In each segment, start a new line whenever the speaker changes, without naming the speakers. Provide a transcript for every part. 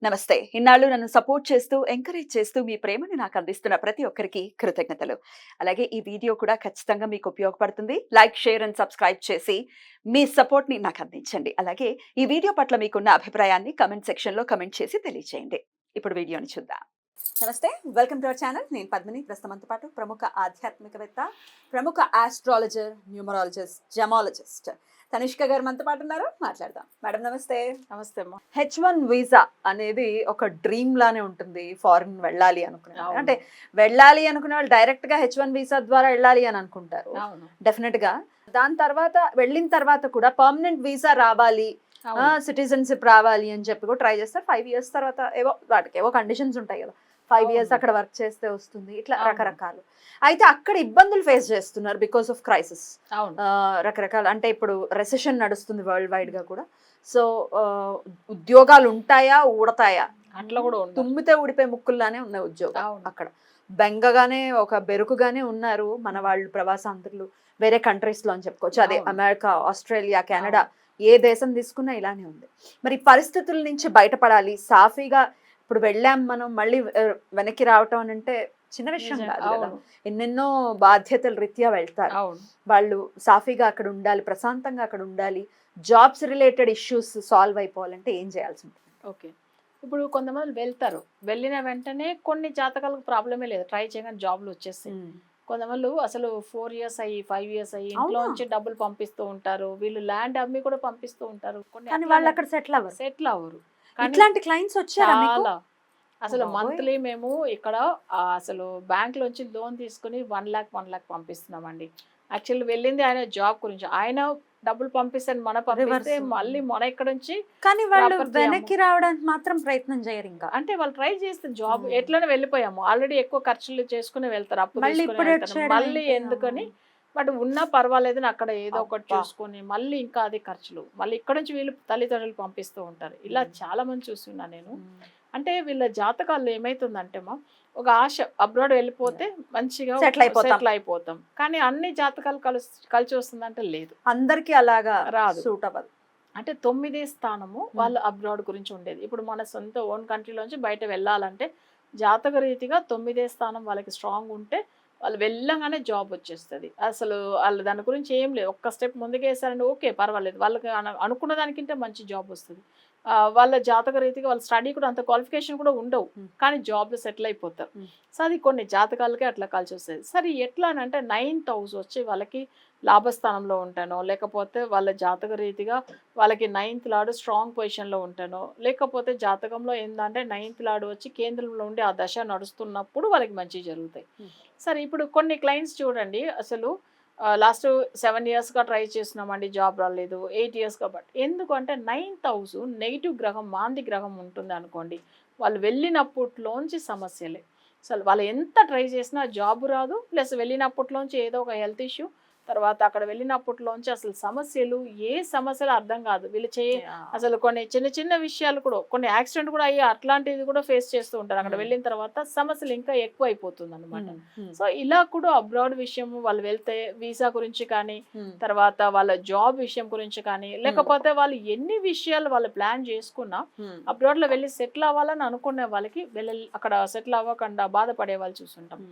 నమస్తే. ఇన్నాళ్ళు నన్ను సపోర్ట్ చేస్తూ, ఎంకరేజ్ చేస్తూ మీ ప్రేమని నాకు అందిస్తున్న ప్రతి ఒక్కరికి కృతజ్ఞతలు. అలాగే ఈ వీడియో కూడా ఖచ్చితంగా మీకు ఉపయోగపడుతుంది. లైక్, షేర్ అండ్ సబ్స్క్రైబ్ చేసి మీ సపోర్ట్‌ని నాకు అందించండి. అలాగే ఈ వీడియో పట్ల మీకున్న అభిప్రాయాన్ని కామెంట్ సెక్షన్‌లో కామెంట్ చేసి తెలియజేయండి. ఇప్పుడు వీడియోని చూద్దాం. నమస్తే. Welcome to our channel. నేను పద్మిని. ప్రస్తుతం మనతో పాటు ప్రముఖ ఆధ్యాత్మికవేత్త, ప్రముఖ ఆస్ట్రాలజర్, న్యూమరాలజిస్ట్, జెమాలజిస్ట్ తనిష్క గారు మనతో పాటు ఉన్నారు. మాట్లాడదాం. మేడం నమస్తే.
నమస్తే అమ్మా.
H1 వీసా అనేది ఒక డ్రీమ్ లానే ఉంటుంది. ఫారిన్ వెళ్ళాలి అనుకునే వాళ్ళు.
అవును.
అంటే వెళ్ళాలి అనుకునే వాళ్ళు డైరెక్ట్ గా H1 వీసా ద్వారా వెళ్ళాలి అని అనుకుంటారు.
అవును.
డెఫినెట్ గా దాని తర్వాత వెళ్ళిన తర్వాత కూడా పర్మనెంట్ వీసా రావాలి,
అవును.
సిటిజన్షిప్ రావాలి అని చెప్పి కూడా ట్రై చేస్తారు. 5 years తర్వాత ఏవో వాటికి ఏవో కండిషన్స్ ఉంటాయి కదా. 5 years
అవును.
అక్కడ వర్క్ చేస్తే వస్తుంది. ఇట్లా
అవును.
రకరకాలు. అయితే అక్కడ ఇబ్బందులు ఫేస్ చేస్తున్నారు బికాస్ ఆఫ్ క్రైసిస్.
అవును.
రకరకాల అంటే ఇప్పుడు రెసెషన్ నడుస్తుంది వరల్డ్ వైడ్ గా కూడా. సో ఉద్యోగాలు ఉంటాయా, ఊడతాయా?
అట్లా కూడా ఉండదు.
తుమ్మితే ఊడిపోయే ముక్కుల్లానే ఉన్నాయి ఉద్యోగాలు
అవును.
అక్కడ. బెంగగానే ఒక బెరుకుగానే ఉన్నారు మన వాళ్ళు, ప్రవాసాంధ్రులు వేరే కంట్రీస్ లో అని చెప్పుకోవచ్చు. అదే
అవును.
అమెరికా, ఆస్ట్రేలియా, కెనడా, ఏ దేశం తీసుకున్నా ఇలానే ఉంది. మరి ఈ పరిస్థితుల నుంచి బయటపడాలి సాఫీగా. ఇప్పుడు వెళ్ళాం మనం, మళ్ళీ వెనక్కి రావటం అని అంటే చిన్న విషయం
నిజం.
కాదు కదా.
అవును.
ఎన్నెన్నో బాధ్యతల రీత్యా వెళ్తారు
అవును.
వాళ్ళు. సాఫీగా అక్కడ ఉండాలి, ప్రశాంతంగా అక్కడ ఉండాలి. జాబ్స్ రిలేటెడ్ ఇష్యూస్ సాల్వ్ అయిపోవాలంటే ఏం చేయాల్సి ఉంటుంది?
ఓకే. ఇప్పుడు కొంతమంది వెళ్తారు. వెళ్ళిన వెంటనే కొన్ని జాతకాలకు ప్రాబ్లమే లేదు. ట్రై చేయగానే జాబ్లు వచ్చేస్తాయి. కొంతమంది అసలు 4 years అయ్యి 5 years అయ్యి ఇంట్లో
అవునా?
నుంచి డబ్బులు పంపిస్తూ ఉంటారు. వీళ్ళు ల్యాండ్ అమ్మి కూడా పంపిస్తూ ఉంటారు. కొన్ని
కానీ వాళ్ళు అక్కడ సెటిల్ అవ్వరు.
సెటిల్ అవ్వరు. కానీ
ఇట్లాంటి క్లయింట్స్ వచ్చారా మీకు?
చాలా అసలు
బాబోయ్.
మంత్లీ మేము ఇక్కడ అసలు బ్యాంక్ లోంచి లోన్ తీసుకుని 1 lakh పంపిస్తున్నామండి. యాక్చువల్లీ వెళ్ళింది ఆయన జాబ్ గురించి. ఆయన డబ్బులు పంపిస్తే మన పంపిస్తే
Reverse.
మళ్ళీ మన ఇక్కడ నుంచి
కానీ వాళ్ళు
property
వెనక్కి రావడానికి మాత్రం ప్రయత్నం చేయరు ఇంకా.
అంటే వాళ్ళు ట్రై చేస్తే జాబ్
Hmm.
ఎట్లనే వెళ్ళిపోయాము. ఆల్రెడీ ఎక్కువ ఖర్చులు చేసుకుని వెళ్తారు. అప్పు
మళ్ళీ
తీసుకుని
ఇప్పుడు
వెళ్తారు.
వచ్చేయడం
మళ్ళీ
ఏంటి?
ఎందుకని బట్ ఉన్నా పర్వాలేదని అక్కడ ఏదో ఒకటి
అబ్బా.
చూసుకొని మళ్ళీ ఇంకా అది ఖర్చులు. మళ్ళీ ఇక్కడ నుంచి వీళ్ళు తల్లిదండ్రులు పంపిస్తూ ఉంటారు. ఇలా
Hmm.
చాలా మంది చూస్తున్నా నేను.
Hmm.
అంటే వీళ్ళ జాతకాల్లో ఏమైతుందంటే ఒక ఆశ అబ్రాడ్ వెళ్ళిపోతే మంచిగా
Settle
అయిపోతాం. కానీ అన్ని జాతకాలు కలిసి వస్తుందంటే లేదు,
అందరికి అలాగా
రాదు.
సూట్ అవ్వదు.
అంటే 9వ స్థానము వాళ్ళు అబ్రాడ్ గురించి ఉండేది. ఇప్పుడు మన సొంత ఓన్ కంట్రీలోంచి బయట వెళ్ళాలంటే జాతక రీతిగా 9వ స్థానం వాళ్ళకి స్ట్రాంగ్ ఉంటే వాళ్ళు వెళ్ళగానే జాబ్ వచ్చేస్తుంది. అసలు వాళ్ళు దాని గురించి ఏం లేదు. ఒక్క స్టెప్ ముందుకేసారంటే ఓకే పర్వాలేదు, వాళ్ళకి అనుకున్న దానికంటే మంచి జాబ్ వస్తుంది. వాళ్ళ జాతక రీతిగా వాళ్ళ స్టడీ కూడా అంత క్వాలిఫికేషన్ కూడా ఉండవు, కానీ జాబ్లో సెటిల్ అయిపోతారు. సో అది కొన్ని జాతకాలకే అట్లా కలిసి వస్తుంది. సరే ఎట్లా అని అంటే 9th house వచ్చి వాళ్ళకి లాభస్థానంలో ఉంటానో, లేకపోతే వాళ్ళ జాతక రీతిగా వాళ్ళకి 9th లార్డ్ స్ట్రాంగ్ పొజిషన్లో ఉంటానో, లేకపోతే జాతకంలో ఏంటంటే 9th లార్డ్ వచ్చి కేంద్రంలో ఉండి ఆ దశ నడుస్తున్నప్పుడు వాళ్ళకి మంచి జరుగుతాయి. సరే ఇప్పుడు కొన్ని క్లయింట్స్ చూడండి, అసలు లాస్ట్ 7 yearsగా ట్రై చేస్తున్నామండి, జాబ్ రాలేదు. 8 yearsగా బట్ ఎందుకంటే 9th house నెగిటివ్ గ్రహం, మాంది గ్రహం ఉంటుంది అనుకోండి, వాళ్ళు వెళ్ళినప్పట్లోంచి సమస్యలే. అసలు వాళ్ళు ఎంత ట్రై చేసినా జాబ్ రాదు. ప్లస్ వెళ్ళినప్పట్లోంచి ఏదో ఒక హెల్త్ ఇష్యూ, తర్వాత అక్కడ వెళ్ళినప్పట్లోంచి అసలు సమస్యలు, ఏ సమస్యలు అర్థం కాదు. వీళ్ళు అసలు కొన్ని చిన్న చిన్న విషయాలు కూడా, కొన్ని యాక్సిడెంట్ కూడా అయ్యి అట్లాంటిది కూడా ఫేస్ చేస్తూ ఉంటారు. అక్కడ వెళ్ళిన తర్వాత సమస్యలు ఇంకా ఎక్కువ అయిపోతుంది అనమాట. సో ఇలా కూడా అబ్రాడ్ విషయం వాళ్ళు వెళ్తే వీసా గురించి కానీ, తర్వాత వాళ్ళ జాబ్ విషయం గురించి కానీ, లేకపోతే వాళ్ళు ఎన్ని విషయాలు వాళ్ళు ప్లాన్ చేసుకున్నా అబ్రాడ్ లో వెళ్ళి సెటిల్ అవ్వాలని అనుకునే వాళ్ళకి అక్కడ సెటిల్ అవ్వకుండా బాధపడే వాళ్ళు చూస్తుంటాం.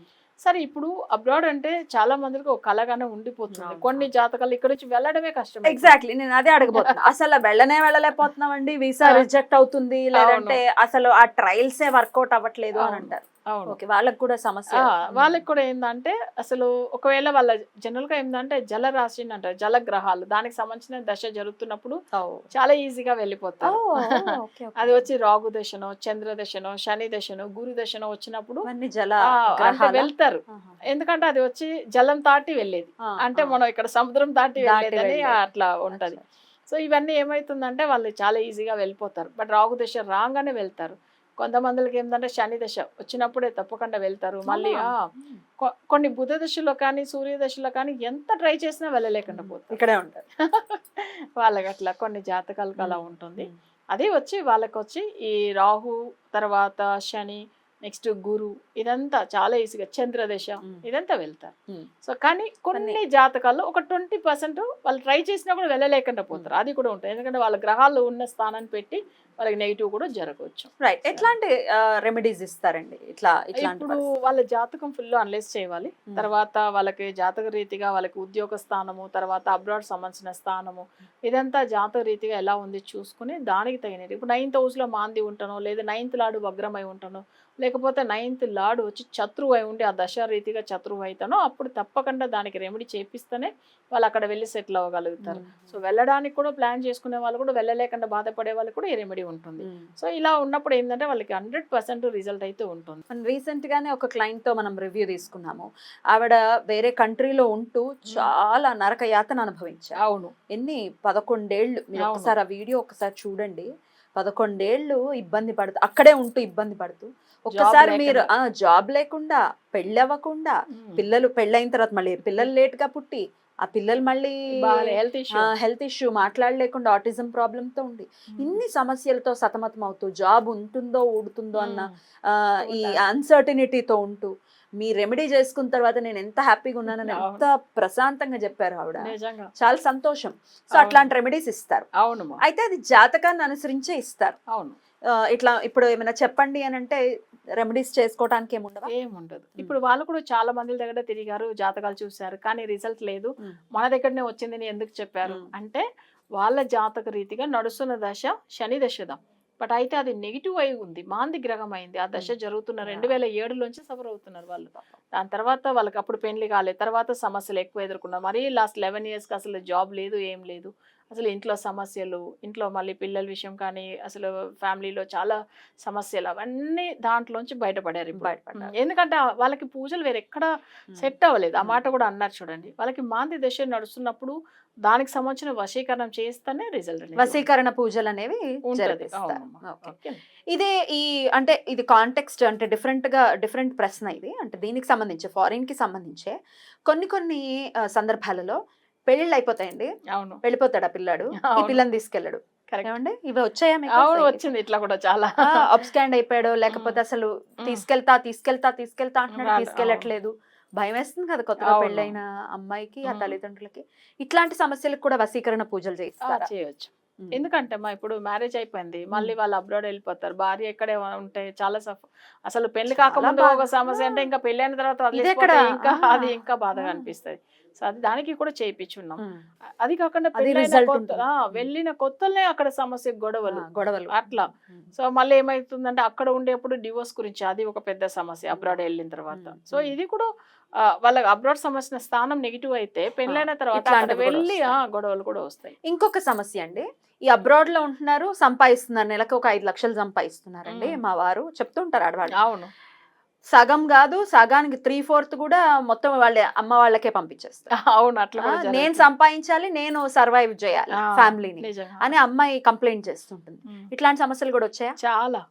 సరే ఇప్పుడు అబ్రాడ్ అంటే చాలా మందికి ఒక కలగానే ఉండిపోతుంది. కొన్ని జాతకాలు ఇక్కడ నుంచి వెళ్ళడమే కష్టం.
ఎగ్జాక్ట్లీ, నేను అదే అడగబోతున్నా. అసలు వెళ్ళలేకపోతున్నామండి, వీసా రిజెక్ట్ అవుతుంది, లేదంటే అసలు ఆ ట్రయల్సే వర్కౌట్ అవ్వట్లేదు అని అంటారు. ఓకే, వాళ్ళకి కూడా సమస్య.
వాళ్ళకి కూడా ఏంటంటే అసలు ఒకవేళ వాళ్ళ జనరల్ గా ఏంటంటే జల రాశి అంటారు, జల గ్రహాలు, దానికి సంబంధించిన దశ జరుగుతున్నప్పుడు చాలా ఈజీగా వెళ్ళిపోతారు. అది వచ్చి రాగు దశనో, చంద్ర దశనో, శని దశనో, గురు దశనో వచ్చినప్పుడు అంటే వెళ్తారు. ఎందుకంటే అది వచ్చి జలం దాటి వెళ్ళేది, అంటే మనం ఇక్కడ సముద్రం దాటి వెళ్ళేదని అట్లా ఉంటది. సో ఇవన్నీ ఏమైతుందంటే వాళ్ళు చాలా ఈజీగా వెళ్ళిపోతారు. బట్ రాగు దశ రాగానే వెళ్తారు. కొంతమందికి ఏంటంటే శని దశ వచ్చినప్పుడే తప్పకుండా వెళ్తారు. మళ్ళీ కొన్ని బుధ దశలో కానీ, సూర్య దశలో కానీ ఎంత ట్రై చేసినా వెళ్ళలేకుండా పోతారు,
ఇక్కడే ఉంటారు.
వాళ్ళకి అట్లా కొన్ని జాతకాలకు అలా ఉంటుంది. అదే వచ్చి వాళ్ళకి వచ్చి ఈ రాహు, తర్వాత శని, నెక్స్ట్ గురు, ఇదంతా చాలా ఈజీగా చంద్రదశ ఇదంతా వెళ్తారు. సో కానీ కొన్ని జాతకాల్లో ఒక 20% వాళ్ళు ట్రై చేసినా కూడా వెళ్ళలేకుండా పోతారు. అది కూడా ఉంటుంది, ఎందుకంటే వాళ్ళ గ్రహాలు ఉన్న స్థానాన్ని పెట్టి వాళ్ళకి నెగిటివ్ కూడా జరగవచ్చు.
రైట్. ఎట్లాంటి రెమెడీస్ ఇస్తారండి ఇట్లాంటి
ఇప్పుడు వాళ్ళ జాతకం ఫుల్ అనలైజ్ చేయాలి. తర్వాత వాళ్ళకి జాతక రీతిగా వాళ్ళకి ఉద్యోగ స్థానము, తర్వాత అబ్రాడ్ సంబంధించిన స్థానము, ఇదంతా జాతక రీతిగా ఎలా ఉంది చూసుకుని దానికి తగినది. ఇప్పుడు 9th house లో మాంది ఉంటానో, లేదా 9th లార్డ్ వగ్రమై ఉంటానో, లేకపోతే 9th లార్డ్ వచ్చి శత్రువు అయి ఉండి ఆ దశ రీతిగా శత్రువు అవుతానో, అప్పుడు తప్పకుండా దానికి రెమెడీ చేపిస్తేనే వాళ్ళు అక్కడ వెళ్ళి సెటిల్ అవ్వగలుగుతారు. సో వెళ్ళడానికి కూడా ప్లాన్ చేసుకునే వాళ్ళు కూడా, వెళ్ళలేకుండా బాధపడే వాళ్ళు కూడా ఈ రెమెడీ ఉంటుంది. సో ఇలా ఉన్నప్పుడు ఏంటంటే వాళ్ళకి 100% రిజల్ట్ అయితే ఉంటుంది.
మనం రీసెంట్ గానే ఒక క్లయింట్ తో మనం రివ్యూ తీసుకున్నాము. ఆవిడ వేరే కంట్రీలో ఉంటూ చాలా నరక యాతన అనుభవించారు.
అవును.
ఎన్ని 11 ఏళ్ళు. మీరు ఒకసారి ఆ వీడియో ఒకసారి చూడండి. 11 ఏళ్ళు ఇబ్బంది పడుతూ, అక్కడే ఉంటూ ఇబ్బంది పడుతూ, ఒక్కసారి మీరు జాబ్ లేకుండా, పెళ్ళి అవ్వకుండా, పిల్లలు పెళ్ళైన తర్వాత మళ్ళీ పిల్లలు లేట్ గా పుట్టి, ఆ పిల్లలు మళ్ళీ హెల్త్ ఇష్యూ, మాట్లాడలేకుండా ఆటిజం ప్రాబ్లమ్ తో ఉండి, ఇన్ని సమస్యలతో సతమతం అవుతూ, జాబ్ ఉంటుందో ఊడుతుందో అన్న ఈ అన్సర్టినిటీతో ఉంటూ, మీ రెమెడీ చేసుకున్న తర్వాత నేను ఎంత హ్యాపీగా ఉన్నానని ఎంత ప్రశాంతంగా చెప్పారు ఆవిడ. చాలా సంతోషం. సో అట్లాంటి రెమెడీస్ ఇస్తారు.
అవును.
అయితే అది జాతకాన్ని అనుసరించే ఇస్తారు.
అవును.
ఇట్లా ఇప్పుడు ఏమైనా చెప్పండి అని అంటే రెమెడీస్ చేసుకోవడానికి
ఏముండదు. ఇప్పుడు వాళ్ళు కూడా చాలా మంది దగ్గర తిరిగారు, జాతకాలు చూశారు, కానీ రిజల్ట్ లేదు. మన దగ్గరనే వచ్చింది ఎందుకు చెప్పారు అంటే, వాళ్ళ జాతక రీతిగా నడుస్తున్న దశ శని దశదా. బట్ అయితే అది నెగిటివ్ అయి ఉంది, మాంది గ్రహం అయింది. ఆ దశ జరుగుతున్న 2007 సఫర్ అవుతున్నారు వాళ్ళు. దాని తర్వాత వాళ్ళకి అప్పుడు పెళ్లి కాలేదు, తర్వాత సమస్యలు ఎక్కువ ఎదుర్కొన్నారు. మరీ లాస్ట్ 11 yearsకి అసలు జాబ్ లేదు, ఏం లేదు. అసలు ఇంట్లో సమస్యలు, ఇంట్లో మళ్ళీ పిల్లల విషయం కానీ, అసలు ఫ్యామిలీలో చాలా సమస్యలు, అవన్నీ దాంట్లోంచి బయటపడారు. ఎందుకంటే వాళ్ళకి పూజలు వేరే ఎక్కడ సెట్ అవ్వలేదు. ఆ మాట కూడా అన్నారు చూడండి. వాళ్ళకి మాంది దశ నడుస్తున్నప్పుడు దానికి సంబంధించిన వశీకరణం చేస్తేనే రిజల్ట్.
వశీకరణ పూజలు అనేవి ఇదే ఈ అంటే ఇది కాంటెక్స్ట్ అంటే డిఫరెంట్ ప్రశ్న ఇది. అంటే దీనికి సంబంధించి ఫారిన్ కి సంబంధించే కొన్ని సందర్భాలలో పెళ్లిళ్ళు అయిపోతాయండి.
అవును.
వెళ్ళిపోతాడు ఆ పిల్లాడు, ఈ పిల్లని తీసుకెళ్ళాడు. ఏమండి ఇవి వచ్చాయా మీకు?
వచ్చింది ఇట్లా కూడా చాలా.
అబ్స్కాండ్ అయిపోయాడు, లేకపోతే అసలు తీసుకెళ్తా అంటున్నాడు, తీసుకెళ్ళట్లేదు. భయం వేస్తుంది కదా కొత్తగా పెళ్ళైన అమ్మాయికి, ఆ తల్లిదండ్రులకి. ఇట్లాంటి సమస్యలకు కూడా వశీకరణ పూజలు
చేయొచ్చు. ఎందుకంటే ఇప్పుడు మ్యారేజ్ అయిపోయింది, మళ్ళీ వాళ్ళు అబ్రాడ్ వెళ్ళిపోతారు, భార్య ఎక్కడే ఉంటే చాలా అసలు పెళ్లి కాకముందు ఒక సమస్య అంటే, ఇంకా పెళ్లి అయిన తర్వాత ఇంకా అది ఇంకా బాధగా అనిపిస్తుంది. సో అది దానికి కూడా చేయించున్నాం. అది కాకుండా వెళ్ళిన కొత్తలనే అక్కడ సమస్య గొడవలు అట్లా. సో మళ్ళీ ఏమైతుందంటే అక్కడ ఉండేప్పుడు డివోర్స్ గురించి, అది ఒక పెద్ద సమస్య అబ్రాడ్ వెళ్ళిన తర్వాత. సో ఇది కూడా వాళ్ళకి అబ్రాడ్ సమస్య స్థానం నెగిటివ్ అయితే, పెళ్ళైన తర్వాత వెళ్ళి గొడవలు కూడా వస్తాయి.
ఇంకొక సమస్య అండి, ఈ అబ్రాడ్ లో ఉంటున్నారు, సంపాదిస్తున్నారు, నెలకు ఒక 5 లక్షలు సంపాదిస్తున్నారండి మా వారు చెప్తుంటారు ఆడవాళ్ళు.
అవును.
సగం కాదు, సగానికి 3/4 కూడా మొత్తం వాళ్ళ అమ్మ వాళ్ళకే పంపించేస్తారు.
అవును. అట్లా
నేను సంపాదించాలి, నేను సర్వైవ్ చేయాలి ఫ్యామిలీని అని అమ్మాయి కంప్లైంట్ చేస్తుంటుంది. ఇట్లాంటి సమస్యలు కూడా వచ్చాయా?
చాలా.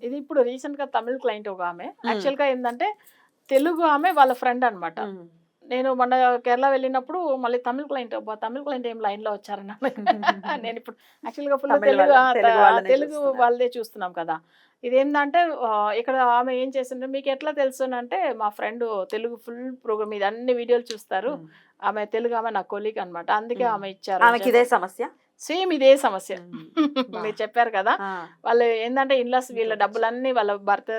ఇది ఇప్పుడు రీసెంట్ గా తమిళ క్లయింట్ ఒక ఆమె, యాక్చువల్ గా ఏంటంటే తెలుగు ఆమె వాళ్ళ ఫ్రెండ్ అన్నమాట. నేను మొన్న కేరళ వెళ్ళినప్పుడు మళ్ళీ తమిళ క్లయింట్ ఏం లైన్ లో వచ్చారన్న. నేను ఇప్పుడు యాక్చువల్ గా ఫుల్ తెలుగు వాళ్ళదే చూస్తున్నాం కదా. ఇదేంటంటే ఇక్కడ ఆమె ఏం చేసిందంటే, మీకు ఎట్లా తెలుసు అంటే, మా ఫ్రెండ్ తెలుగు ఫుల్ ప్రోగ్రామ్ ఇది అన్ని వీడియోలు చూస్తారు, ఆమె తెలుగు ఆమె నా కొలీగ్ అనమాట, అందుకే ఆమె ఇచ్చారు.
ఆమెకి ఇదే సమస్య,
సేమ్ ఇదే సమస్య మీరు చెప్పారు కదా. వాళ్ళు ఏంటంటే ఇన్లాస్ వీళ్ళ డబ్బులన్నీ వాళ్ళ భర్త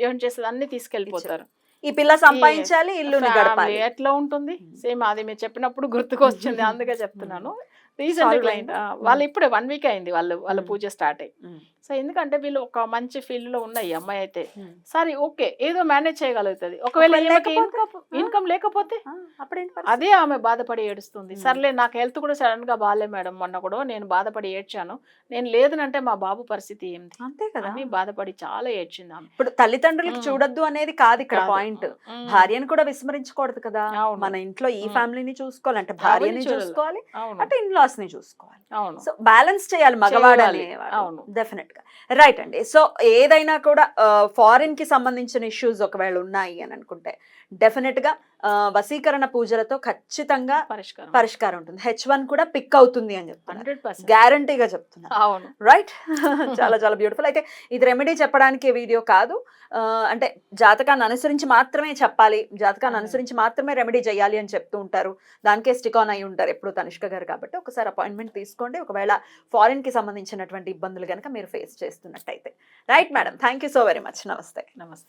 ఏం చేస్తుంది అన్ని తీసుకెళ్ళిపోతారు.
ఈ పిల్ల సంపాదించాలి, ఇల్లు
ఎట్లా ఉంటుంది సేమ్ అది మీరు చెప్పినప్పుడు గుర్తుకొచ్చింది, అందుకే చెప్తున్నాను. రీసెంట్ క్లయింట్ వాళ్ళు ఇప్పుడే 1 week అయింది వాళ్ళ పూజ స్టార్ట్ అయ్యి. సో ఎందుకంటే వీళ్ళు ఒక మంచి ఫీల్డ్ లో ఉన్నాయి అమ్మాయి అయితే, సరే ఓకే ఏదో మేనేజ్ చేయగలుగుతుంది. ఒకవేళ ఇన్కమ్ లేకపోతే అదే ఆమె బాధపడి ఏడుస్తుంది. సర్లే నాకు హెల్త్ కూడా సడన్ గా బాగాలే మేడం, మొన్న కూడా నేను బాధపడి ఏడ్చాను, నేను లేదనంటే మా బాబు పరిస్థితి ఏంటి,
అంతే కదా
అని బాధపడి చాలా ఏడ్చింది ఆమె.
ఇప్పుడు తల్లిదండ్రులకు చూడొద్దు అనేది కాదు ఇక్కడ పాయింట్, భార్యను కూడా విస్మరించకూడదు కదా. మన ఇంట్లో ఈ ఫ్యామిలీని చూసుకోవాలంటే భార్యని చూసుకోవాలి, అంటే ఇన్లాస్ ని చూసుకోవాలి. సో బ్యాలెన్స్ చేయాలి మగవాడు అనేవాడు డెఫినెట్ గా. రైట్ అండి. సో ఏదైనా కూడా ఫారిన్ కి సంబంధించిన ఇష్యూస్ ఒకవేళ ఉన్నాయి అని అనుకుంటే డెఫినెట్ గా వశీకరణ పూజలతో ఖచ్చితంగా
పరిష్కారం
పరిష్కారం ఉంటుంది. H1 కూడా పిక్ అవుతుంది అని చెప్తున్నారు.
100%.
గ్యారంటీగా చెప్తున్నారు.
అవును.
రైట్. చాలా చాలా బ్యూటిఫుల్. అయితే ఇది రెమెడీ చెప్పడానికి వీడియో కాదు. అంటే జాతకాన్ని అనుసరించి మాత్రమే చెప్పాలి, జాతకాన్ని
అదే.
అనుసరించి మాత్రమే రెమెడీ చేయాలి అని చెప్తూ ఉంటారు. దానికే స్టిక్ ఆన్ అయి ఉంటారు ఎప్పుడు తనిష్క గారు. కాబట్టి ఒకసారి అపాయింట్మెంట్ తీసుకోండి, ఒకవేళ ఫారిన్ కి సంబంధించినటువంటి ఇబ్బందులు కనుక మీరు ఫేస్ చేస్తున్నట్టయితే. Right madam, thank you so very much. నమస్తే.
నమస్తే.